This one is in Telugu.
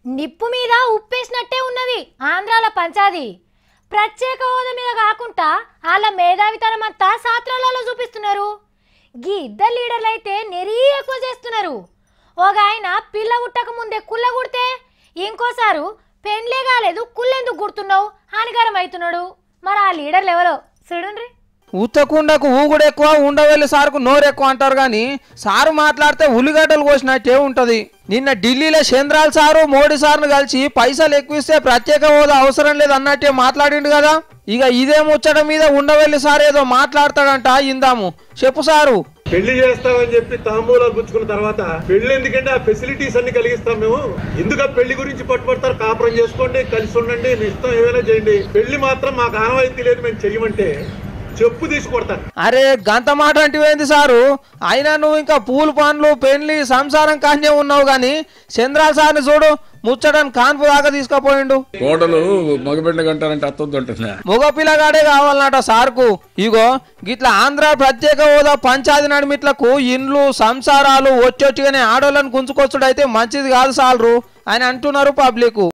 నిప్పు మీద ఉప్పేసినట్టే ఉన్నది ఆంధ్రాల పంచాది. ప్రత్యేక హోదా మీద కాకుండా వాళ్ళ మేధావితనం అంతా సాత్రాలలో చూపిస్తున్నారు. గీ ఇద్దరు లీడర్లు అయితే నెరీ ఎక్కువ చేస్తున్నారు. ఒక ఆయన పిల్ల ఉట్టక ముందే కుల్ల కుడితే ఇంకోసారు పెండ్లే కాలేదు కుల్లెందుకు గుర్తున్నావు హానికరం అవుతున్నాడు. మరి ఆ లీడర్లు ఎవరో చూడండి. ఉత్తకుండకు ఊగుడు ఎక్కువ ఉండవెల్లి సారుకు నోరు ఎక్కువ అంటారు కానీ సారు మాట్లాడితే ఉల్లిగడ్డలు కోసినట్టే ఉంటది. నిన్న ఢిల్లీలో చంద్రాల్ సారు మోడీ సార్ను కలిసి పైసలు ఎక్కువిస్తే ప్రత్యేక హోదా అవసరం లేదు అన్నట్టే మాట్లాడిండు కదా. ఇక ఇదే ముచ్చట మీద ఉండవెల్లి సార్ ఏదో మాట్లాడతాడంట ఇందాము. చెప్పు సారు. పెళ్లి చేస్తామని చెప్పి తాంబూలాలు గుచ్చుకున్న తర్వాత పెళ్లి ఎందుకంటే ఆ ఫెసిలిటీస్ అన్ని కలిగిస్తాం మేము. ఎందుకు పెళ్లి గురించి పట్టుబడతారు? కాపురం చేసుకోండి, కలిసి ఉండండి, మీ ఇష్టం ఏమైనా చేయండి. పెళ్లి మాత్రం మాకు ఆనవాయితీ లేదు మేము చెయ్యమంటే చెప్పు తీసుకొడతాను. అరే గంత మాట అంటివేంది సారు? అయినా నువ్వు ఇంకా పూలు పండ్లు పెళ్లి సంసారం కానే ఉన్నావు గాని చంద్రాల సార్ని చూడు ముచ్చటని కాన్పు దాకా తీసుకుపోయిండు. కోడలు మగబిడ్డ కంటారంటే అత్తొద్దు మగ పిల్లగాడే కావాలన్నట సార్కు. ఇగో గిట్లా ఆంధ్ర ప్రత్యేక హోదా పంచాయతీ నడిమిట్లకు ఇండ్లు సంసారాలు వచ్చొచ్చిగానే ఆడోళ్ళని గుంజుకొచ్చుడైతే మంచిది కాదు సాలరు అని అంటున్నారు పబ్లిక్.